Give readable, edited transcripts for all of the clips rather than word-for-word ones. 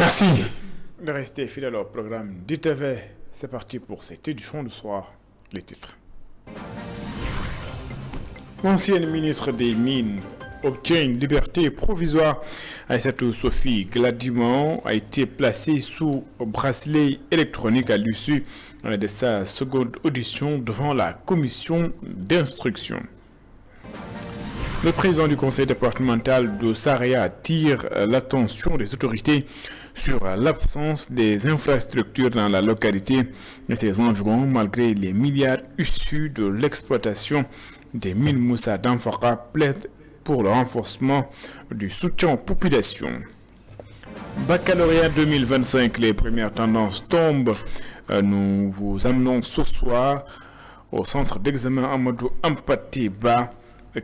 Merci de rester fidèle au programme d'ITV. C'est parti pour cette édition du soir. Les titres. L'ancienne ministre des Mines obtient une liberté provisoire. Aïssatou Sophie Gladimon a été placée sous bracelet électronique à l'issue de sa seconde audition devant la commission d'instruction. Le président du conseil départemental de Saraya attire l'attention des autorités sur l'absence des infrastructures dans la localité et ses environs malgré les milliards issus de l'exploitation des mines Moussa d'Amfaka plaide pour le renforcement du soutien aux populations. Baccalauréat 2025, les premières tendances tombent. Nous vous amenons ce soir au centre d'examen Amadou Ampateba.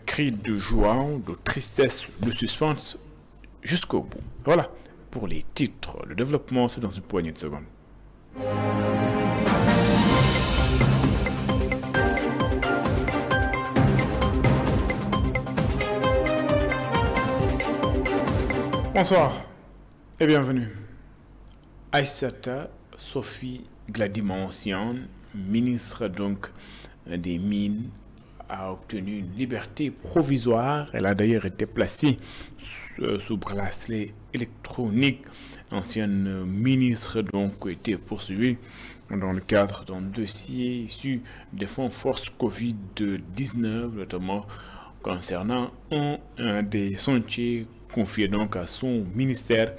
Cris de joie, de tristesse, de suspense jusqu'au bout. Voilà pour les titres. Le développement, c'est dans une poignée de secondes. Bonsoir et bienvenue. Aïssata Sophie Gladimon, ministre donc des Mines, a obtenu une liberté provisoire. Elle a d'ailleurs été placée sous bracelet électronique. L'ancienne ministre donc a été poursuivie dans le cadre d'un dossier issu des fonds force Covid-19, notamment concernant un des sentiers confiés donc à son ministère.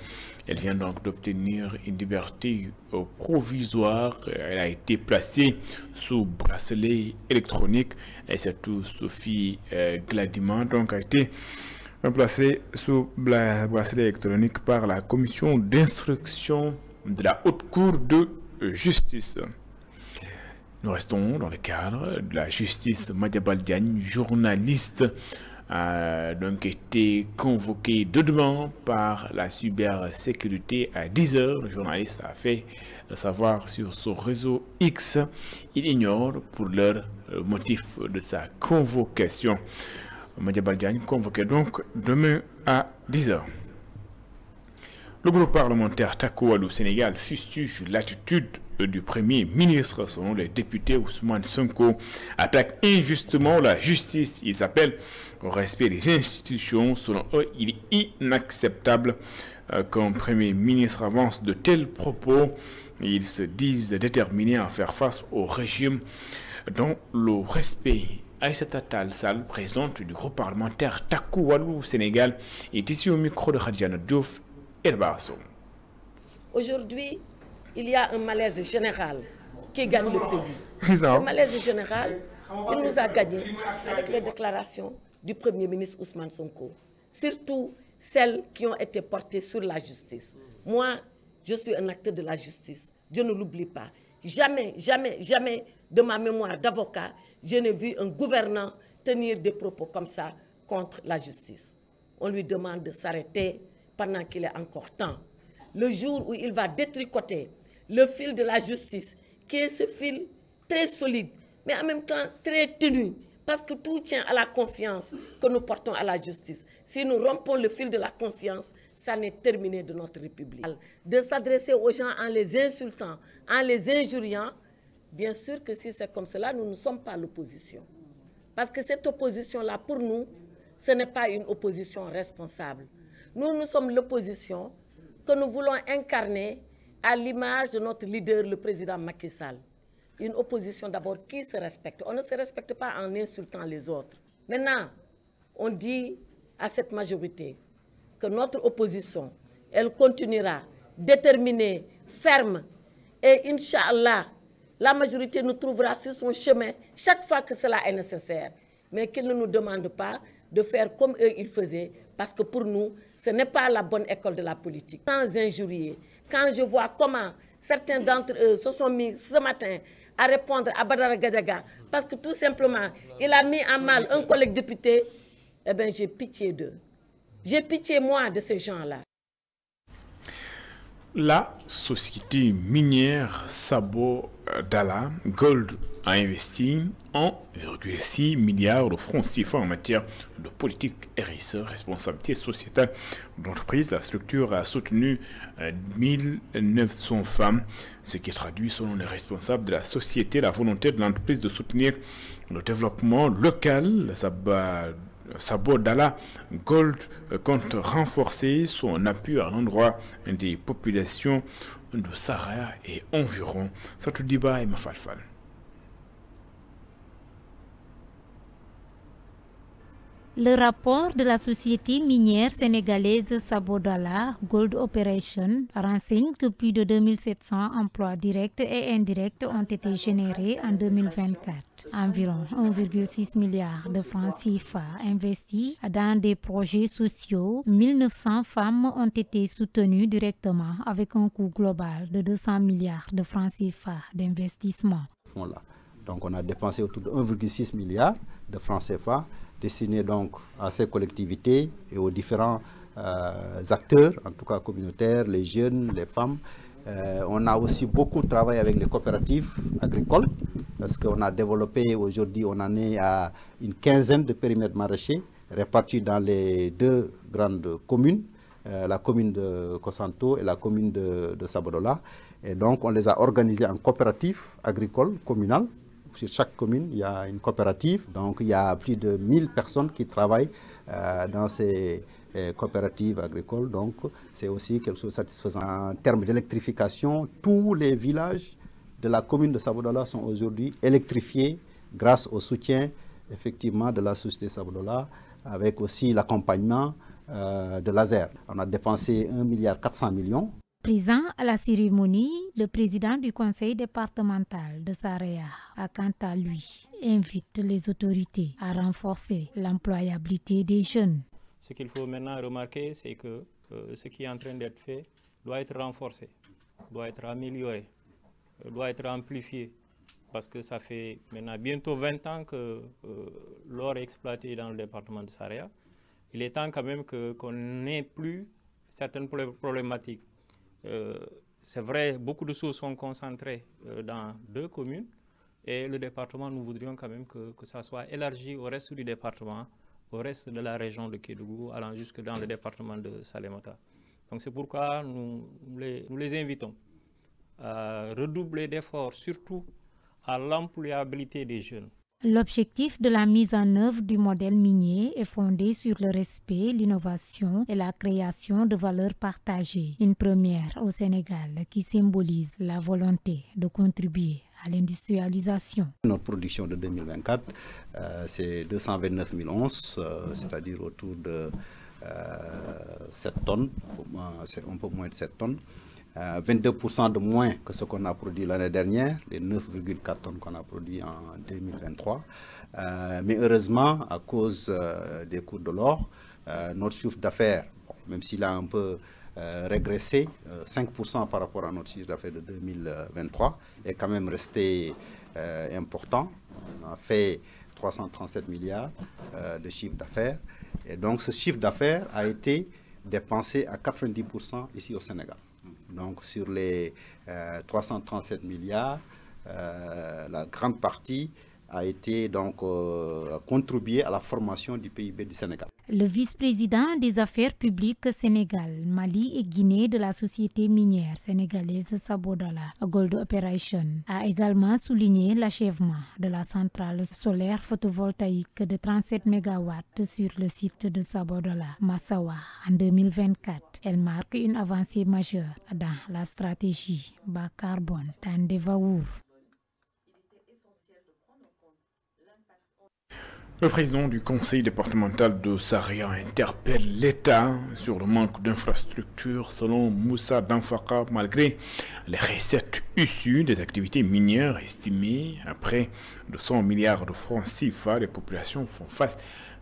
Elle vient donc d'obtenir une liberté provisoire. Elle a été placée sous bracelet électronique. Et surtout Sophie Gladimon donc a été placée sous bracelet électronique par la commission d'instruction de la Haute Cour de justice. Nous restons dans le cadre de la justice. Madiambal Diagne, journaliste, a donc été convoqué demain par la cybersécurité à 10h. Le journaliste a fait savoir sur son réseau X. Il ignore pour l'heure le motif de sa convocation. Madiambal Diagne convoqué donc demain à 10h. Le groupe parlementaire Taku Wallu Sénégal fustige l'attitude du Premier ministre. Selon les députés, Ousmane Sonko attaque injustement la justice. Ils appellent au respect des institutions. Selon eux, il est inacceptable qu'un Premier ministre avance de tels propos. Ils se disent déterminés à faire face au régime dans le respect. Aïssata Tall Sall, présidente du groupe parlementaire Taku Wallu Sénégal, est ici au micro de Khadijana Diouf et de Barasson. Aujourd'hui, il y a un malaise général qui gagne le pays. Ce malaise général, il nous a gagné avec les déclarations du Premier ministre Ousmane Sonko, surtout celles qui ont été portées sur la justice. Moi, je suis un acteur de la justice, je ne l'oublie pas. Jamais, jamais, jamais de ma mémoire d'avocat, je n'ai vu un gouvernant tenir des propos comme ça contre la justice. On lui demande de s'arrêter pendant qu'il est encore temps. Le jour où il va détricoter le fil de la justice, qui est ce fil très solide, mais en même temps très tenu, parce que tout tient à la confiance que nous portons à la justice. Si nous rompons le fil de la confiance, ça n'est terminé de notre République. De s'adresser aux gens en les insultant, en les injuriant, bien sûr que si c'est comme cela, nous ne sommes pas l'opposition. Parce que cette opposition-là, pour nous, ce n'est pas une opposition responsable. Nous sommes l'opposition que nous voulons incarner à l'image de notre leader, le président Macky Sall. Une opposition d'abord qui se respecte. On ne se respecte pas en insultant les autres. Maintenant, on dit à cette majorité que notre opposition, elle continuera déterminée, ferme. Et Inch'Allah, la majorité nous trouvera sur son chemin chaque fois que cela est nécessaire. Mais qu'ils ne nous demandent pas de faire comme eux ils faisaient, parce que pour nous, ce n'est pas la bonne école de la politique. Sans injurier, quand je vois comment certains d'entre eux se sont mis ce matin à répondre à Badara Gadiaga, parce que tout simplement, il a mis en mal un collègue député, eh bien j'ai pitié d'eux. J'ai pitié, moi, de ces gens-là. La société minière Sabodala Gold a investi 1,6 milliard de francs CFA en matière de politique RSE, responsabilité sociétale d'entreprise. La structure a soutenu 1900 femmes, ce qui traduit selon les responsables de la société la volonté de l'entreprise de soutenir le développement local. Sabodala Gold compte renforcer son appui à l'endroit des populations de Saraya et environ. Satoudiba et Mafalfal. Le rapport de la société minière sénégalaise Sabodala Gold Operation renseigne que plus de 2700 emplois directs et indirects ont été générés en 2024. Environ 1,6 milliard de francs CFA investis dans des projets sociaux. 1900 femmes ont été soutenues directement avec un coût global de 200 milliards de francs CFA d'investissement. Donc on a dépensé autour de 1,6 milliard de francs CFA destinés donc à ces collectivités et aux différents acteurs, en tout cas communautaires, les jeunes, les femmes. On a aussi beaucoup travaillé avec les coopératives agricoles parce qu'on a développé aujourd'hui, on en est à une quinzaine de périmètres maraîchers répartis dans les deux grandes communes, la commune de Kosanto et la commune de Sabodala. Et donc on les a organisés en coopératives agricoles communales. Sur chaque commune, il y a une coopérative. Donc, il y a plus de 1000 personnes qui travaillent dans ces coopératives agricoles. Donc, c'est aussi quelque chose de satisfaisant. En termes d'électrification, tous les villages de la commune de Sabodala sont aujourd'hui électrifiés grâce au soutien, effectivement, de la société Sabodala, avec aussi l'accompagnement de l'ASER. On a dépensé 1,4 milliard. Présent à la cérémonie, le président du conseil départemental de Saraya a quant à lui invité les autorités à renforcer l'employabilité des jeunes. Ce qu'il faut maintenant remarquer, c'est que ce qui est en train d'être fait doit être renforcé, doit être amélioré, doit être amplifié. Parce que ça fait maintenant bientôt 20 ans que l'or est exploité dans le département de Saraya. Il est temps quand même qu'on n'ait plus certaines problématiques. C'est vrai, beaucoup de choses sont concentrées dans 2 communes et le département, nous voudrions quand même que ça soit élargi au reste du département, au reste de la région de Kédougou, allant jusque dans le département de Salémata. Donc c'est pourquoi nous les invitons à redoubler d'efforts, surtout à l'employabilité des jeunes. L'objectif de la mise en œuvre du modèle minier est fondé sur le respect, l'innovation et la création de valeurs partagées. Une première au Sénégal qui symbolise la volonté de contribuer à l'industrialisation. Notre production de 2024, c'est 229 000 onces, c'est-à-dire autour de 7 tonnes, c'est un peu moins de 7 tonnes. 22% de moins que ce qu'on a produit l'année dernière, les 9,4 tonnes qu'on a produit en 2023. Mais heureusement, à cause des cours de l'or, notre chiffre d'affaires, même s'il a un peu régressé, 5% par rapport à notre chiffre d'affaires de 2023, est quand même resté important. On a fait 337 milliards de chiffre d'affaires. Et donc ce chiffre d'affaires a été dépensé à 90% ici au Sénégal. Donc sur les 337 milliards, la grande partie a été donc contribué à la formation du PIB du Sénégal. Le vice-président des affaires publiques Sénégal, Mali et Guinée de la société minière sénégalaise Sabodala Gold Operation a également souligné l'achèvement de la centrale solaire photovoltaïque de 37 MW sur le site de Sabodala, Massawa, en 2024. Elle marque une avancée majeure dans la stratégie bas carbone d'Andevaour. Le président du conseil départemental de Saraya interpelle l'État sur le manque d'infrastructures selon Moussa Danfaka, malgré les recettes issues des activités minières estimées à près de 100 milliards de francs CFA. Les populations font face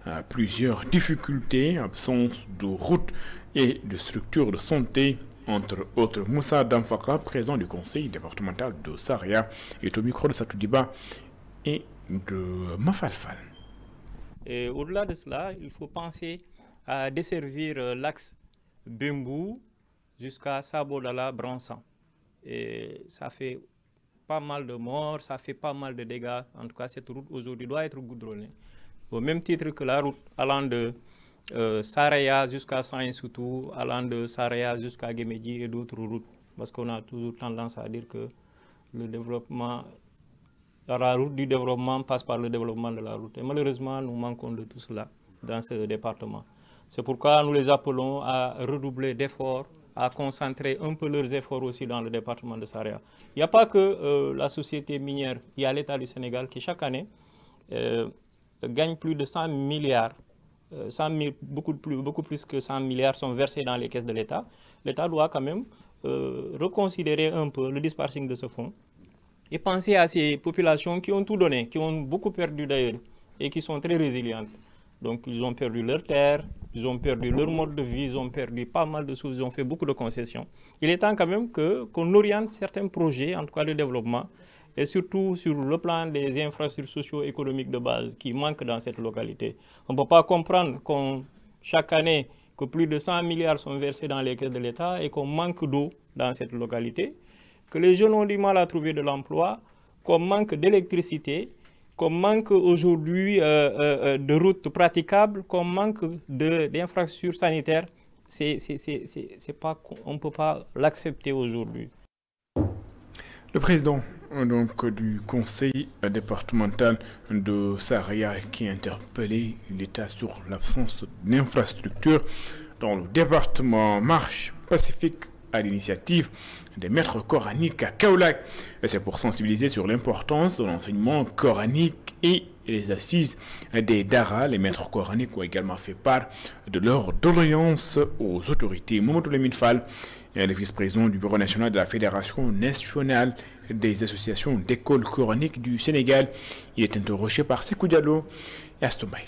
à plusieurs difficultés, absence de routes et de structures de santé, entre autres. Moussa Danfaka, président du conseil départemental de Saraya, est au micro de Satoudiba et de Mafalfal. Et au-delà de cela, il faut penser à desservir l'axe Bembou jusqu'à Sabodala-Bransan. Et ça fait pas mal de morts, ça fait pas mal de dégâts. En tout cas, cette route aujourd'hui doit être goudronnée. Au même titre que la route allant de Saraya jusqu'à Saint-Soutou, allant de Saraya jusqu'à Guémédi et d'autres routes. Parce qu'on a toujours tendance à dire que le développement, la route du développement passe par le développement de la route. Et malheureusement, nous manquons de tout cela dans ce département. C'est pourquoi nous les appelons à redoubler d'efforts, à concentrer un peu leurs efforts aussi dans le département de Saraya. Il n'y a pas que la société minière, il y a l'État du Sénégal qui chaque année gagne plus de 100 milliards. Beaucoup plus que 100 milliards sont versés dans les caisses de l'État. L'État doit quand même reconsidérer un peu le dispatching de ce fonds et penser à ces populations qui ont tout donné, qui ont beaucoup perdu d'ailleurs et qui sont très résilientes. Donc ils ont perdu leurs terres, ils ont perdu leur mode de vie, ils ont perdu pas mal de choses, ils ont fait beaucoup de concessions. Il est temps quand même qu'on oriente certains projets, en tout cas de développement, et surtout sur le plan des infrastructures socio-économiques de base qui manquent dans cette localité. On ne peut pas comprendre chaque année que plus de 100 milliards sont versés dans les caisses de l'État et qu'on manque d'eau dans cette localité, que les jeunes ont du mal à trouver de l'emploi, qu'on manque d'électricité, qu'on manque aujourd'hui de routes praticables, qu'on manque d'infrastructures sanitaires. On ne peut pas l'accepter aujourd'hui. Le président donc, du conseil départemental de Saraya qui a interpellé l'État sur l'absence d'infrastructures dans le département marche pacifique à l'initiative des maîtres coraniques à Kaolack. C'est pour sensibiliser sur l'importance de l'enseignement coranique et les assises des Dara. Les maîtres coraniques ont également fait part de leur doléance aux autorités. Mamadou Lamine Fall, le vice-président du Bureau national de la Fédération nationale des associations d'écoles coraniques du Sénégal, il est interrogé par Sekou Diallo et Astomay.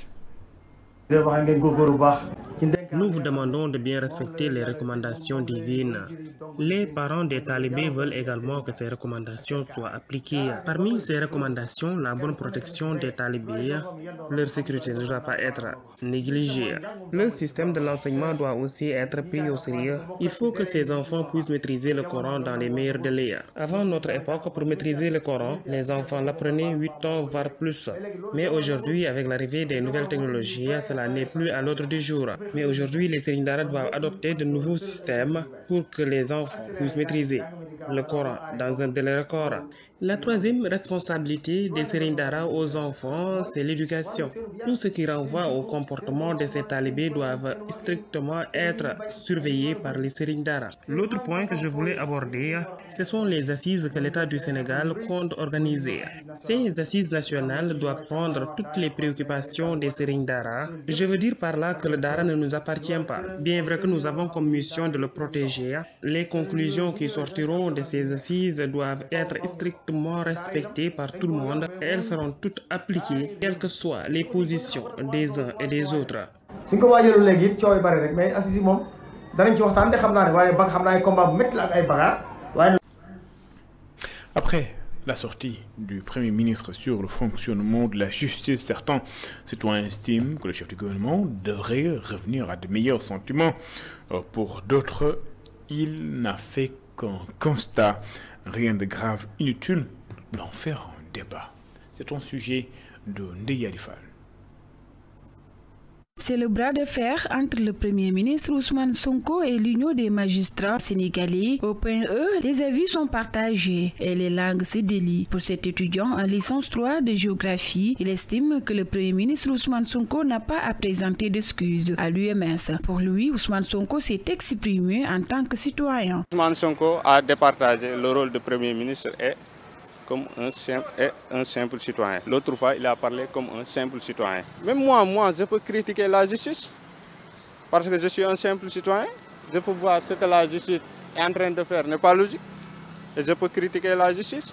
Nous vous demandons de bien respecter les recommandations divines. Les parents des talibés veulent également que ces recommandations soient appliquées. Parmi ces recommandations, la bonne protection des talibés, leur sécurité ne doit pas être négligée. Le système de l'enseignement doit aussi être pris au sérieux. Il faut que ces enfants puissent maîtriser le Coran dans les meilleurs délais. Avant notre époque, pour maîtriser le Coran, les enfants l'apprenaient 8 ans, voire plus. Mais aujourd'hui, avec l'arrivée des nouvelles technologies, cela n'est plus à l'ordre du jour. Mais aujourd'hui, les Serigne Dara doivent adopter de nouveaux systèmes pour que les enfants puissent maîtriser le Coran dans un délai record. La troisième responsabilité des Serigne Dara aux enfants, c'est l'éducation. Tout ce qui renvoie au comportement de ces talibés doivent strictement être surveillés par les Serigne Dara. L'autre point que je voulais aborder, ce sont les assises que l'État du Sénégal compte organiser. Ces assises nationales doivent prendre toutes les préoccupations des Serigne Dara. Je veux dire par là que le Dara ne nous appartient pas. Bien vrai que nous avons comme mission de le protéger, les conclusions qui sortiront de ces assises doivent être strictement respectées par tout le monde et elles seront toutes appliquées, quelles que soient les positions des uns et des autres. Après la sortie du Premier ministre sur le fonctionnement de la justice, certains citoyens estiment que le chef du gouvernement devrait revenir à de meilleurs sentiments. Pour d'autres, il n'a fait qu'un constat. Rien de grave, inutile d'en faire un débat. C'est un sujet de Ndeye Alifal. C'est le bras de fer entre le Premier ministre Ousmane Sonko et l'Union des magistrats sénégalais. Au point E, les avis sont partagés et les langues se délient. Pour cet étudiant en licence 3 de géographie, il estime que le Premier ministre Ousmane Sonko n'a pas à présenter d'excuses à l'UMS. Pour lui, Ousmane Sonko s'est exprimé en tant que citoyen. Ousmane Sonko a départagé le rôle de Premier ministre et comme un simple citoyen. L'autre fois, il a parlé comme un simple citoyen. Même moi, je peux critiquer la justice parce que je suis un simple citoyen. Je peux voir ce que la justice est en train de faire n'est pas logique. Et je peux critiquer la justice.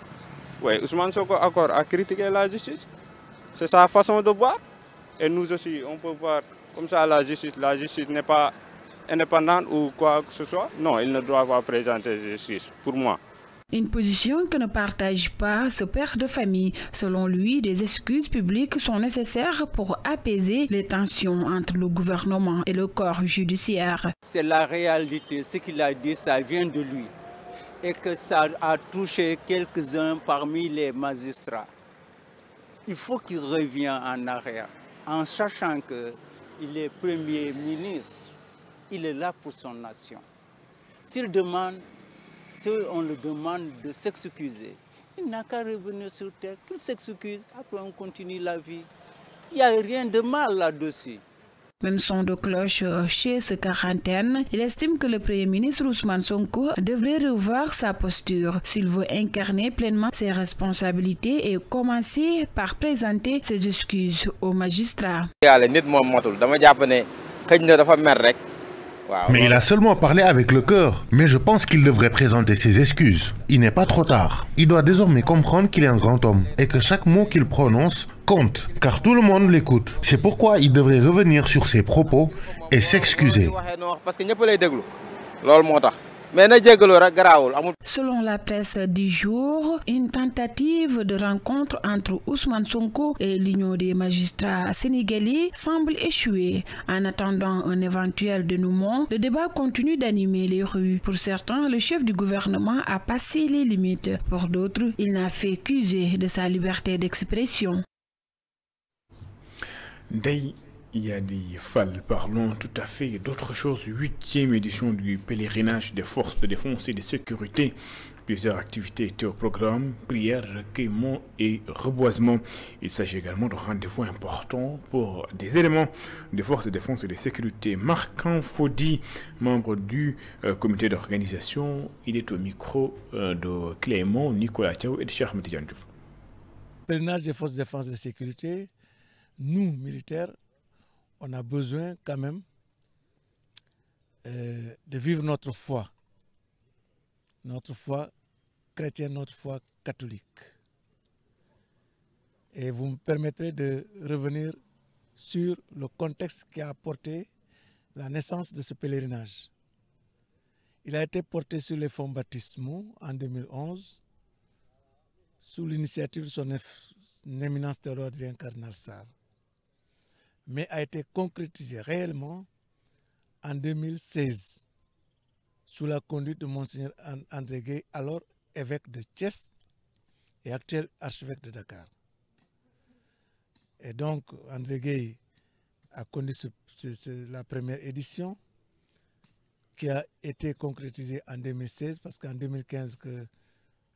Oui, Ousmane Sonko a critiqué la justice. C'est sa façon de voir. Et nous aussi, on peut voir comme ça la justice. La justice n'est pas indépendante ou quoi que ce soit. Non, il ne doit pas présenter justice, pour moi. Une position que ne partage pas ce père de famille. Selon lui, des excuses publiques sont nécessaires pour apaiser les tensions entre le gouvernement et le corps judiciaire. C'est la réalité, ce qu'il a dit, ça vient de lui. Et que ça a touché quelques-uns parmi les magistrats. Il faut qu'il revienne en arrière, en sachant qu'il est Premier ministre. Il est là pour son nation. Si on le demande de s'excuser, il n'a qu'à revenir sur terre, qu'il s'excuse, après on continue la vie. Il n'y a rien de mal là-dessus. Même son de cloche chez ce quarantaine, il estime que le Premier ministre Ousmane Sonko devrait revoir sa posture s'il veut incarner pleinement ses responsabilités et commencer par présenter ses excuses aux magistrats. Mais il a seulement parlé avec le cœur. Mais je pense qu'il devrait présenter ses excuses. Il n'est pas trop tard. Il doit désormais comprendre qu'il est un grand homme et que chaque mot qu'il prononce compte, car tout le monde l'écoute. C'est pourquoi il devrait revenir sur ses propos et s'excuser. Selon la presse du jour, une tentative de rencontre entre Ousmane Sonko et l'Union des magistrats sénégalais semble échouer. En attendant un éventuel dénouement, le débat continue d'animer les rues. Pour certains, le chef du gouvernement a passé les limites. Pour d'autres, il n'a fait qu'user de sa liberté d'expression. Il y a des falles, parlons tout à fait d'autre chose. 8e édition du pèlerinage des forces de défense et de sécurité. Plusieurs activités étaient au programme, prières, recueillement et reboisement. Il s'agit également de rendez-vous importants pour des éléments des forces de défense et de sécurité. Marc Fodi, membre du comité d'organisation, il est au micro de Clément, Nicolas Thiaw et de Cheikh Ahmed Tidiane Diouf. Pèlerinage des forces de défense et de sécurité, nous, militaires, on a besoin quand même de vivre notre foi chrétienne, notre foi catholique. Et vous me permettrez de revenir sur le contexte qui a apporté la naissance de ce pèlerinage. Il a été porté sur les fonds baptismaux en 2011 sous l'initiative de son éminence Théodore Adrien Cardinal Sarr, mais a été concrétisé réellement en 2016 sous la conduite de Monseigneur André Gueye, alors évêque de Thiès et actuel archevêque de Dakar. Et donc André Gueye a conduit la première édition qui a été concrétisée en 2016 parce qu'en 2015 que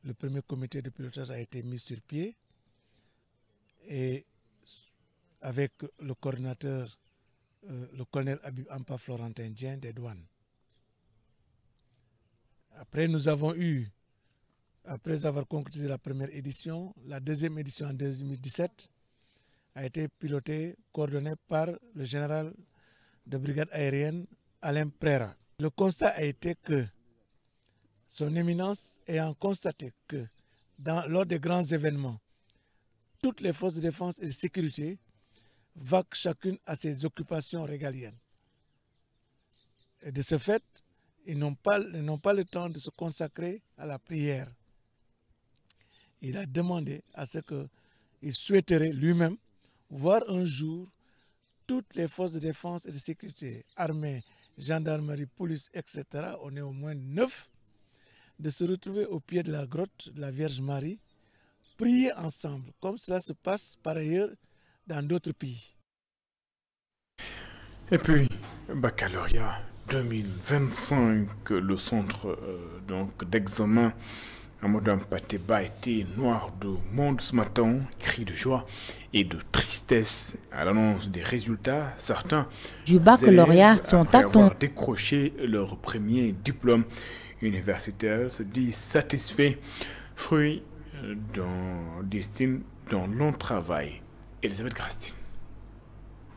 le premier comité de pilotage a été mis sur pied et avec le coordinateur, le colonel Habib Ampa Florentin Dien des douanes. Après, nous avons eu, après avoir concrétisé la première édition, la deuxième édition en 2017 a été pilotée, coordonnée par le général de brigade aérienne Alain Prera. Le constat a été que son éminence ayant constaté que lors des grands événements, toutes les forces de défense et de sécurité vaquent chacune à ses occupations régaliennes. Et de ce fait, ils n'ont pas le temps de se consacrer à la prière. Il a demandé à ce qu'il souhaiterait lui-même voir un jour toutes les forces de défense et de sécurité, armée, gendarmerie, police, etc., on est au moins 9, de se retrouver au pied de la grotte de la Vierge Marie, prier ensemble, comme cela se passe par ailleurs dans d'autres pays. Et puis, baccalauréat 2025, le centre d'examen à Amadou Pateba était noir de monde ce matin, cri de joie et de tristesse à l'annonce des résultats. Certains du baccalauréat sont avoir décroché leur premier diplôme universitaire se disent satisfaits, fruit d'un long travail. Elisabeth Grastine.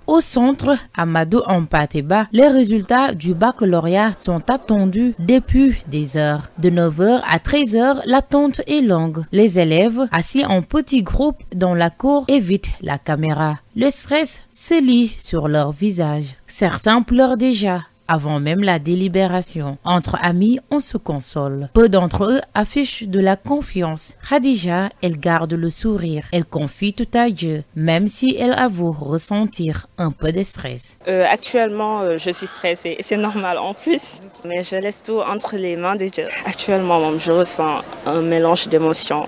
Au centre Amadou Pateba, les résultats du baccalauréat sont attendus depuis des heures. De 9h à 13h, l'attente est longue. Les élèves, assis en petits groupes dans la cour, évitent la caméra. Le stress se lit sur leur visage. Certains pleurent déjà. avant même la délibération. Entre amis, on se console. Peu d'entre eux affichent de la confiance. Khadija, elle garde le sourire. Elle confie tout à Dieu, même si elle avoue ressentir un peu de stress. Actuellement, je suis stressée et c'est normal en plus. Mais je laisse tout entre les mains de Dieu. Actuellement, je ressens un mélange d'émotions.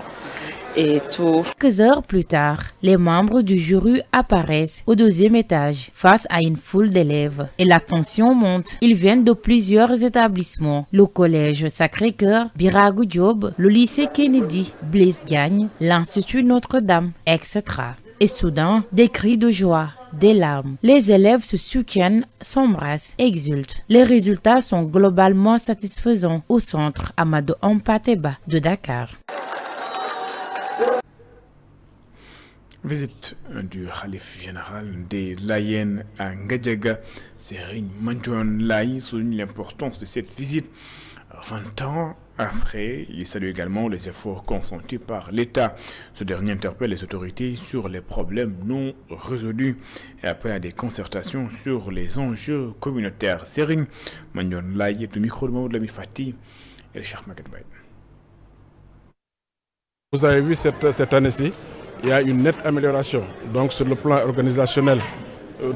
Et tout. Quelques heures plus tard, les membres du jury apparaissent au deuxième étage face à une foule d'élèves et la tension monte. Ils viennent de plusieurs établissements, le collège Sacré-Cœur, Biragou Diop, le lycée Kennedy, Blaise Diagne, l'Institut Notre-Dame, etc. Et soudain, des cris de joie, des larmes. Les élèves se soutiennent, s'embrassent, exultent. Les résultats sont globalement satisfaisants au centre Amadou Hampâté-Bâ de Dakar. Visite du Khalif général des Layènes à Ngadiaga, Serigne Mandione Laye souligne l'importance de cette visite. 20 ans après, il salue également les efforts consentis par l'État. Ce dernier interpelle les autorités sur les problèmes non résolus et appelle à des concertations sur les enjeux communautaires. Serigne Mandione Laye est au micro de Maoud Lami Fati et le Cheikh Maguette Baye. Vous avez vu cette année-ci, il y a une nette amélioration. Donc sur le plan organisationnel,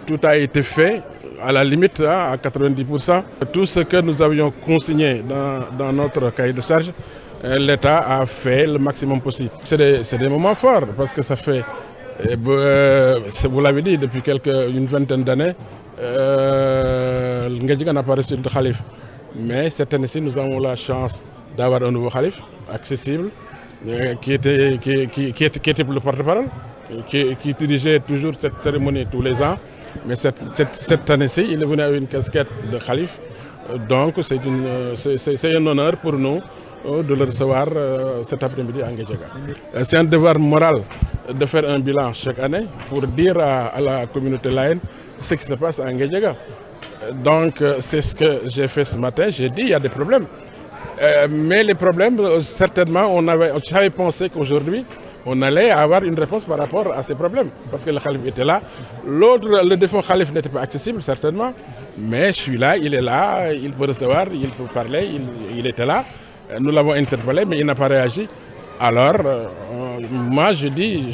tout a été fait à la limite à 90%. Tout ce que nous avions consigné dans notre cahier de charge, l'État a fait le maximum possible. C'est des moments forts parce que ça fait, vous l'avez dit, depuis une vingtaine d'années, Ngadiaga n'a pas reçu de Khalif. Mais cette année-ci, nous avons la chance d'avoir un nouveau Khalif accessible, qui était le porte-parole, qui dirigeait toujours cette cérémonie tous les ans. Mais cette année-ci, il est venu avec une casquette de Khalif. Donc c'est un honneur pour nous de le recevoir cet après-midi à Ngadiaga. C'est un devoir moral de faire un bilan chaque année pour dire à la communauté layène ce qui se passe à Ngadiaga. Donc c'est ce que j'ai fait ce matin. J'ai dit il y a des problèmes. Mais les problèmes, certainement, j'avais pensé qu'aujourd'hui, on allait avoir une réponse par rapport à ces problèmes. Parce que le Khalif était là. Le défunt Khalif n'était pas accessible, certainement. Mais je suis là, il est là, il peut recevoir, il peut parler, il était là. Nous l'avons interpellé, mais il n'a pas réagi. Alors, moi, je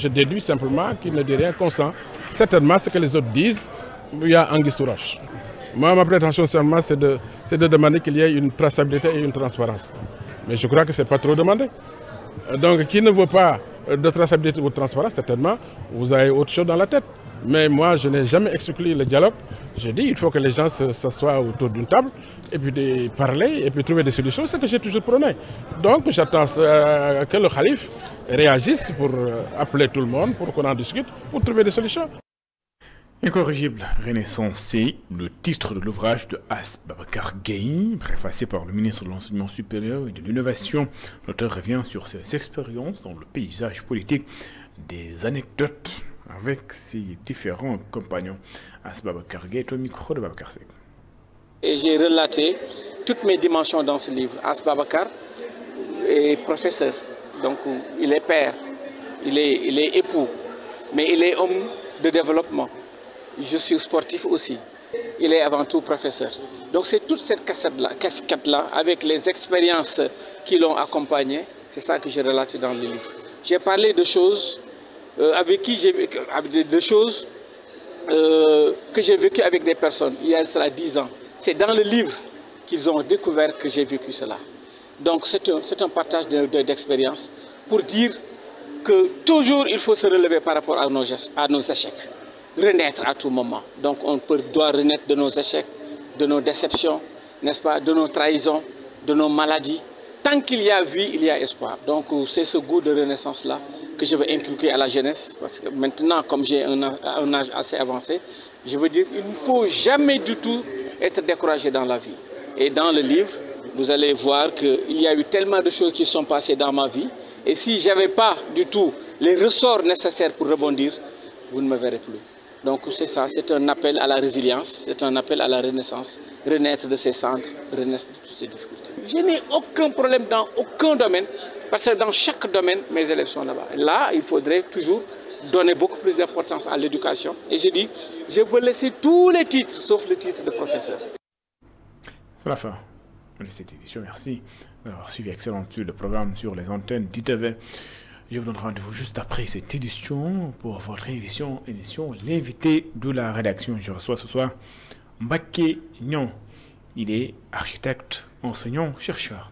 déduis simplement qu'il ne dit rien consent. Certainement, ce que les autres disent, il y a anguille sous roche. Moi, ma prétention seulement, c'est de demander qu'il y ait une traçabilité et une transparence. Mais je crois que ce n'est pas trop demandé. Donc, qui ne veut pas de traçabilité ou de transparence, certainement, vous avez autre chose dans la tête. Mais moi, je n'ai jamais exclu le dialogue. J'ai dit qu'il faut que les gens s'assoient autour d'une table et puis parler et puis trouver des solutions. C'est ce que j'ai toujours prôné. Donc, j'attends que le Khalif réagisse pour appeler tout le monde, pour qu'on en discute, pour trouver des solutions. Incorrigible Renaissance, c'est le titre de l'ouvrage de As Babacar Gueye, préfacé par le ministre de l'Enseignement supérieur et de l'Innovation. L'auteur revient sur ses expériences dans le paysage politique, des anecdotes avec ses différents compagnons. As Babacar Gueye est au micro de Babacar Seck. Et j'ai relaté toutes mes dimensions dans ce livre. As Babacar est professeur, donc il est père, il est époux, mais il est homme de développement. Je suis sportif aussi. Il est avant tout professeur. Donc c'est toute cette casquette-là, avec les expériences qui l'ont accompagné, c'est ça que j'ai relaté dans le livre. J'ai parlé de choses que j'ai vécues avec des personnes il y a cela 10 ans. C'est dans le livre qu'ils ont découvert que j'ai vécu cela. Donc c'est un partage d'expérience pour dire que toujours il faut se relever par rapport à nos échecs. Renaître à tout moment. Donc on doit renaître de nos échecs, de nos déceptions, n'est-ce pas, de nos trahisons, de nos maladies. Tant qu'il y a vie, il y a espoir. Donc c'est ce goût de renaissance-là que je veux inculquer à la jeunesse. Parce que maintenant, comme j'ai un âge assez avancé, je veux dire qu'il ne faut jamais du tout être découragé dans la vie. Et dans le livre, vous allez voir qu'il y a eu tellement de choses qui sont passées dans ma vie. Et si je n'avais pas du tout les ressorts nécessaires pour rebondir, vous ne me verrez plus. Donc c'est ça, c'est un appel à la résilience, c'est un appel à la renaissance, renaître de ses cendres, renaître de toutes ces difficultés. Je n'ai aucun problème dans aucun domaine, parce que dans chaque domaine, mes élèves sont là-bas. Là, il faudrait toujours donner beaucoup plus d'importance à l'éducation. Et je dis, je peux laisser tous les titres, sauf le titre de professeur. C'est la fin de cette édition. Merci d'avoir suivi excellent sur le programme sur les antennes d'ITV. Je vous donne rendez-vous juste après cette édition pour votre émission l'invité de la rédaction. Je reçois ce soir Mbacké Niang. Il est architecte, enseignant, chercheur.